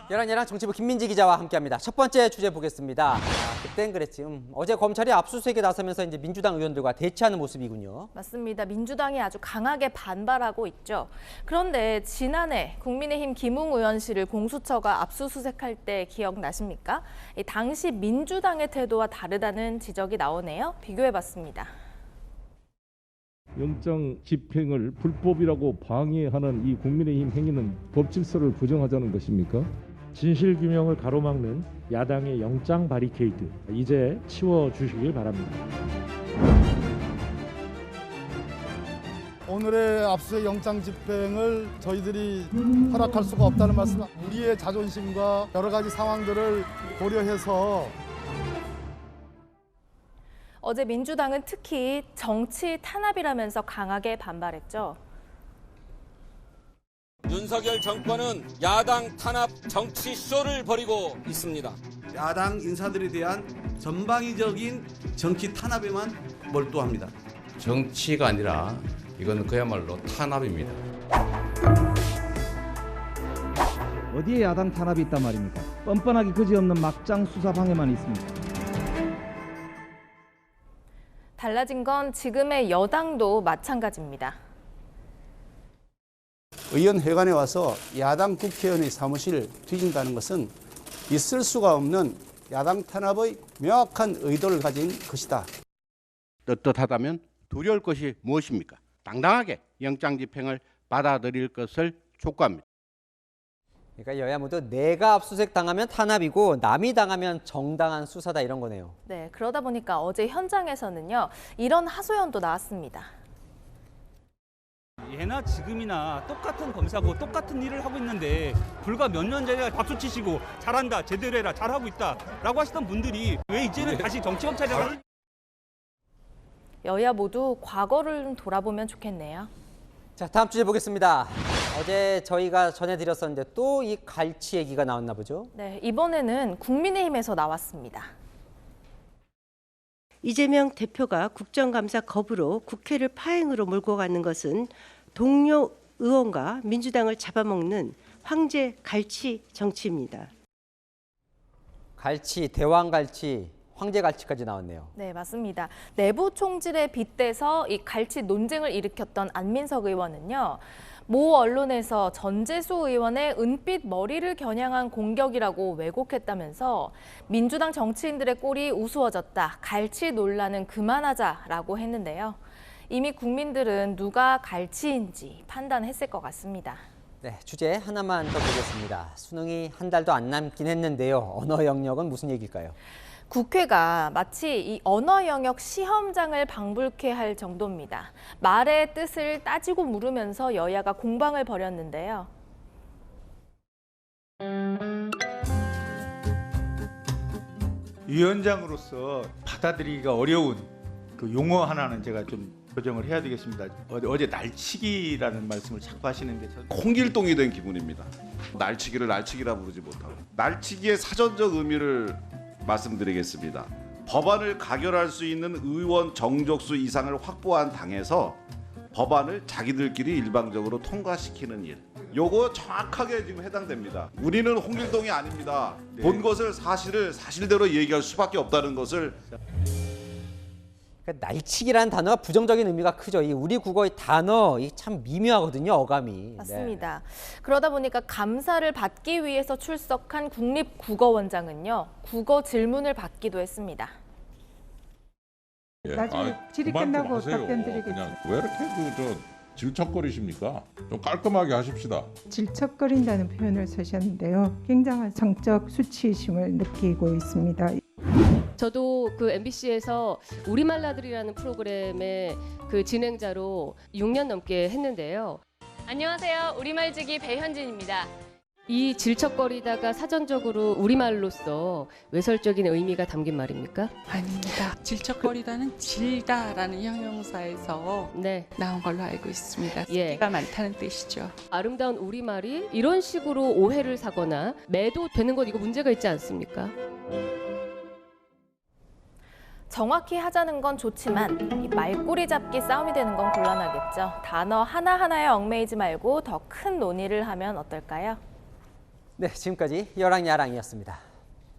11 정치부 김민지 기자와 함께합니다. 첫 번째 주제 보겠습니다. 그땐 그랬지. 어제 검찰이 압수수색에 나서면서 이제 민주당 의원들과 대치하는 모습이군요. 맞습니다. 민주당이 아주 강하게 반발하고 있죠. 그런데 지난해 국민의힘 김웅 의원실을 공수처가 압수수색할 때 기억나십니까? 당시 민주당의 태도와 다르다는 지적이 나오네요. 비교해봤습니다. 영장 집행을 불법이라고 방해하는 이 국민의힘 행위는 법 질서를 부정하자는 것입니까? 진실규명을 가로막는 야당의 영장 바리케이드 이제 치워주시길 바랍니다. 오늘의 압수수색 영장 집행을 저희들이 허락할 수가 없다는 말씀, 우리의 자존심과 여러 가지 상황들을 고려해서 어제 민주당은 특히 정치 탄압이라면서 강하게 반발했죠. 윤석열 정권은 야당 탄압 정치 쇼를 벌이고 있습니다. 야당 인사들에 대한 전방위적인 정치 탄압에만 몰두합니다. 정치가 아니라 이건 그야말로 탄압입니다. 어디에 야당 탄압이 있단 말입니까? 뻔뻔하기 그지없는 막장 수사 방해만 있습니다. 달라진 건 지금의 여당도 마찬가지입니다. 의원회관에 와서 야당 국회의원의 사무실을 뒤진다는 것은 있을 수가 없는 야당 탄압의 명확한 의도를 가진 것이다. 떳떳하다면 두려울 것이 무엇입니까? 당당하게 영장 집행을 받아들일 것을 촉구합니다. 그러니까 여야 모두 내가 압수수색 당하면 탄압이고 남이 당하면 정당한 수사다 이런 거네요. 네, 그러다 보니까 어제 현장에서는요, 이런 하소연도 나왔습니다. 예나 지금이나 똑같은 검사고 똑같은 일을 하고 있는데 불과 몇 년 전에 박수 치시고 잘한다, 제대로 해라, 잘하고 있다라고 하시던 분들이 왜 이제는 다시 정치검찰이라고 여야 모두 과거를 좀 돌아보면 좋겠네요. 자, 다음 주제 보겠습니다. 어제 저희가 전해드렸었는데 또 이 갈치 얘기가 나왔나 보죠? 네, 이번에는 국민의힘에서 나왔습니다. 이재명 대표가 국정감사 거부로 국회를 파행으로 몰고 가는 것은 동료 의원과 민주당을 잡아먹는 황제 갈치 정치입니다. 갈치, 대왕갈치, 황제갈치까지 나왔네요. 네, 맞습니다. 내부 총질에 빗대서 이 갈치 논쟁을 일으켰던 안민석 의원은요, 모 언론에서 전재수 의원의 은빛 머리를 겨냥한 공격이라고 왜곡했다면서 민주당 정치인들의 꼴이 우스워졌다, 갈치 논란은 그만하자라고 했는데요. 이미 국민들은 누가 갈치인지 판단했을 것 같습니다. 네, 주제 하나만 더 보겠습니다. 수능이 한 달도 안 남긴 했는데요. 언어 영역은 무슨 얘기일까요? 국회가 마치 이 언어 영역 시험장을 방불케 할 정도입니다. 말의 뜻을 따지고 물으면서 여야가 공방을 벌였는데요. 위원장으로서 받아들이기가 어려운 그 용어 하나는 제가 좀 조정을 해야 되겠습니다. 어제 날치기라는 말씀을 자꾸 하시는데 홍길동이 된 기분입니다. 날치기를 날치기라 부르지 못하고 날치기의 사전적 의미를 말씀드리겠습니다. 법안을 가결할 수 있는 의원 정족수 이상을 확보한 당에서 법안을 자기들끼리 일방적으로 통과시키는 일. 요거 정확하게 지금 해당됩니다. 우리는 홍길동이 아닙니다. 네. 본 것을 사실대로 얘기할 수밖에 없다는 것을. 그러니까 날치기라는 단어가 부정적인 의미가 크죠. 이 우리 국어의 단어 참 미묘하거든요, 어감이. 맞습니다. 네. 그러다 보니까 감사를 받기 위해서 출석한 국립국어원장은요, 국어 질문을 받기도 했습니다. 나중에 질의 끝나고 답변 드리겠습니다. 왜 이렇게 질척거리십니까? 좀 깔끔하게 하십시다. 질척거린다는 표현을 쓰셨는데요. 굉장한 성적 수치심을 느끼고 있습니다. 저도 그 MBC에서 우리말 나들이라는 프로그램의 그 진행자로 6년 넘게 했는데요. 안녕하세요. 우리말지기 배현진입니다. 이 질척거리다가 사전적으로 우리말로서 외설적인 의미가 담긴 말입니까? 아닙니다. 질척거리다는 질다라는 형용사에서 나온 걸로 알고 있습니다. 습기가 많다는 뜻이죠. 아름다운 우리말이 이런 식으로 오해를 사거나 매도되는 건 이거 문제가 있지 않습니까? 정확히 하자는 건 좋지만 이 말꼬리 잡기 싸움이 되는 건 곤란하겠죠. 단어 하나하나에 얽매이지 말고 더 큰 논의를 하면 어떨까요? 네, 지금까지 여랑야랑이었습니다.